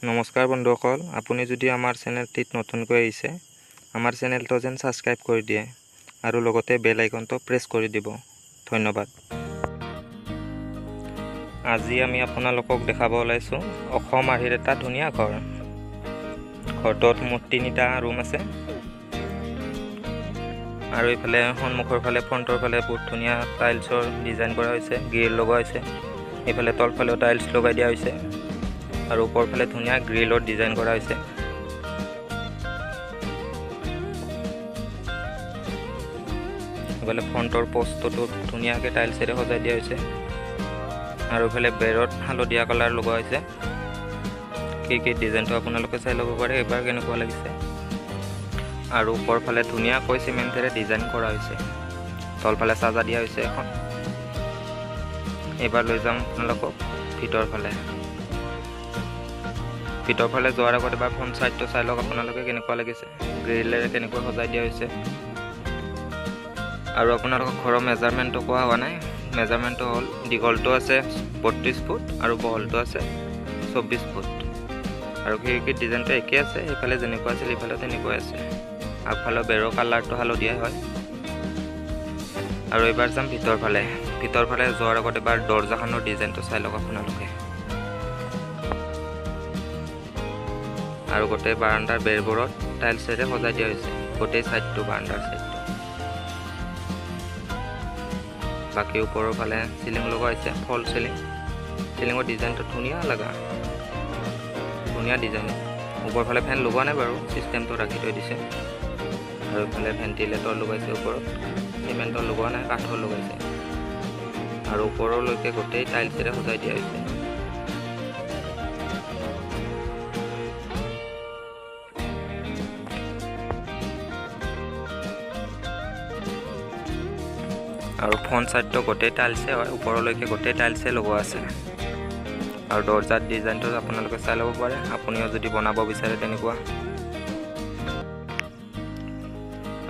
নমস্কাৰ বন্ধুসকল, আপুনি যদি আমাৰ চেনেলটিত নতুনকৈ আহিছে, আমাৰ চেনেলটো যেন সাবস্ক্ৰাইব কৰি দিয়ে আৰু লগতে বেল আইকনটো প্ৰেছ কৰি দিব। ধন্যবাদ। আজি আমি আপোনালোকক দেখাব ওলাইছোঁ অসম আৰ্হিৰ এটা ধুনীয়া ঘৰ। ঘৰটোত মুঠ 3টা ৰুম আছে আৰু এইফালে সন্মুখৰ ফালে ফ্ৰণ্টৰ ফালে বহুত ধুনীয়া টাইলছৰ ডিজাইন কৰা হৈছে, গ্ৰিল লগোৱা হৈছে। এইফালে তলফালেও টাইলছ লগাই দিয়া হৈছে আৰু ওপৰ ফালে ধুনীয়া গ্ৰিলৰ ডিজাইন কৰা হৈছে। এইফালে ফ্ৰণ্টৰ পোষ্টটো ধুনীয়াকৈ টাইলছেৰে সজাই দিয়া হৈছে আৰু এইফালে বেৰত হালধীয়া কালাৰ লগোৱা হৈছে। কি ডিজাইনটো আপোনালোকে চাই ল'ব পাৰে এবাৰ কেনেকুৱা লাগিছে। আৰু ওপৰ ফালে ধুনীয়াকৈ চিমেণ্টেৰে ডিজাইন কৰা হৈছে, তলফালে চাজা দিয়া হৈছে এখন। এইবাৰ লৈ যাম আপোনালোকক ভিতৰ ফালে যোৱাৰ আগত এবাৰ ফ্ৰণ্ট চাইডটো চাই লওক আপোনালোকে কেনেকুৱা লাগিছে, গ্ৰিলেৰে কেনেকৈ সজাই দিয়া হৈছে। আৰু আপোনালোকক ঘৰৰ মেজাৰমেণ্টটো কোৱা হোৱা নাই। মেজাৰমেণ্টটো হ'ল দীঘলটো আছে 32 ফুট আৰু বহলটো আছে 24 ফুট। আৰু খিৰিকীৰ ডিজাইনটো একেই আছে, এইফালে যেনেকুৱা আছিল এইফালেও তেনেকুৱাই আছে। আগফালে বেৰৰ কালাৰটো হালধীয়া হয়। আৰু এইবাৰ যাম ভিতৰ ফালে যোৱাৰ আগত এবাৰ দৰজাখনৰ ডিজাইনটো চাই লওক আপোনালোকে। আৰু গোটেই বাৰাণ্ডাৰ বেৰবোৰত টাইলছেৰে সজাই দিয়া হৈছে, গোটেই চাইডটো বাৰাণ্ডাৰ চাইডটো। বাকী ওপৰৰ ফালে চিলিং লগোৱা হৈছে, ফল চিলিং। চিলিঙৰ ডিজাইনটো ধুনীয়া ডিজাইন। ওপৰ ফালে ফেন লগোৱা নাই বাৰু, চিষ্টেমটো ৰাখি থৈ দিছে। আৰু এইফালে ভেণ্টিলেটৰ লগাইছে ওপৰত, চিমেণ্টৰ লগোৱা নাই, কাঠৰ লগাইছে। আৰু ওপৰলৈকে গোটেই টাইলছেৰে সজাই দিয়া হৈছে। আৰু ফ্ৰণ্ট চাইডটো গোটেই টাইলছে হয়, ওপৰলৈকে গোটেই টাইলছে লগোৱা আছে। আৰু দৰজাৰ ডিজাইনটো আপোনালোকে চাই ল'ব পাৰে, আপুনিও যদি বনাব বিচাৰে তেনেকুৱা।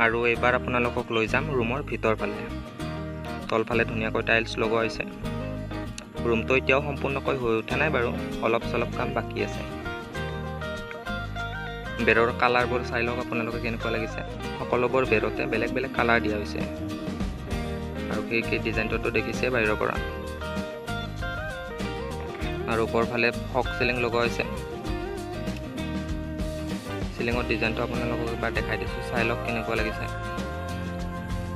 আৰু এইবাৰ আপোনালোকক লৈ যাম ৰুমৰ ভিতৰ ফালে। তলফালে ধুনীয়াকৈ টাইলছ লগোৱা হৈছে। ৰুমটো এতিয়াও সম্পূৰ্ণকৈ হৈ উঠা নাই বাৰু, অলপ চলপ কাম বাকী আছে। বেৰৰ কালাৰবোৰ চাই লওক আপোনালোকে কেনেকুৱা লাগিছে। সকলোবোৰ বেৰতে বেলেগ বেলেগ কালাৰ দিয়া হৈছে। আৰু খিৰিকীৰ ডিজাইনটোতো দেখিছে বাহিৰৰ পৰা। আৰু ওপৰ ফালে ফক চিলিং লগোৱা হৈছে। চিলিঙৰ ডিজাইনটো আপোনালোকক এবাৰ দেখাই দিছোঁ, চাই লওক কেনেকুৱা লাগিছে।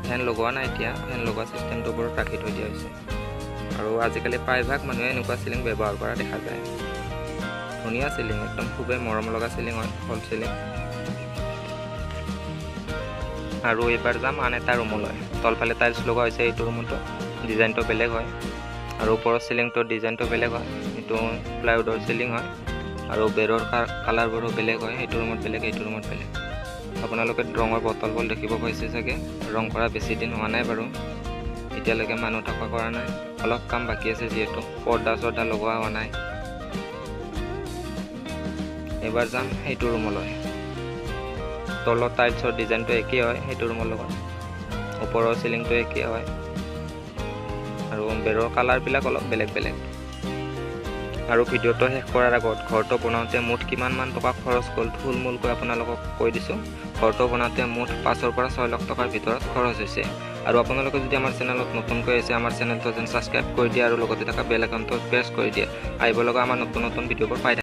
ফেন লগোৱা নাই এতিয়া, ফেন লগোৱা চিষ্টেমটোৰ ওপৰত ৰাখি থৈ দিয়া হৈছে। আৰু আজিকালি প্ৰায়ভাগ মানুহে এনেকুৱা চিলিং ব্যৱহাৰ কৰা দেখা যায়। ধুনীয়া চিলিং, একদম খুবেই মৰম লগা চিলিং হয়, ফল চিলিং। আৰু এইবাৰ যাম আন এটা ৰুমলৈ। তলফালে টাইলছ লগোৱা হৈছে, এইটো ৰুমতো ডিজাইনটো বেলেগ হয়। আৰু ওপৰৰ চিলিংটোৰ ডিজাইনটো বেলেগ হয়, এইটো প্লাইউডৰ চিলিং হয়। আৰু বেৰৰ কালাৰবোৰো বেলেগ হয়, এইটো ৰুমত বেলেগ, এইটো ৰুমত বেলেগ। আপোনালোকে ৰঙৰ বটলবোৰ দেখিব পাইছে চাগে। ৰং কৰা বেছি দিন হোৱা নাই বাৰু, এতিয়ালৈকে মানুহ থকা কৰা নাই, অলপ কাম বাকী আছে যিহেতু, পৰ্দা চৰ্দা লগোৱা হোৱা নাই। এইবাৰ যাম সেইটো ৰুমলৈ। তলৰ টাইলছৰ ডিজাইনটো একেই হয় সেইটো ৰুমৰ লগত, ওপৰৰ চিলিংটো একেই হয়। আৰু বেৰৰ কালাৰবিলাক অলপ বেলেগ বেলেগ। আৰু ভিডিঅ'টো শেষ কৰাৰ আগত ঘৰটো বনাওঁতে মুঠ কিমানমান টকা খৰচ গ'ল থুলমূলকৈ আপোনালোকক কৈ দিছোঁ। ঘৰটো বনাওঁতে মুঠ 5 পৰা 6 লাখ টকাৰ ভিতৰত খৰচ হৈছে। আৰু আপোনালোকে যদি আমাৰ চেনেলত নতুনকৈ আহিছে, আমাৰ চেনেলটো যেন ছাবস্ক্ৰাইব কৰি দিয়ে আৰু লগতে থকা বেল আইকনটো প্ৰেছ কৰি দিয়ে। আহিব লগা আমাৰ নতুন ভিডিঅ'বোৰ পাই থাকে।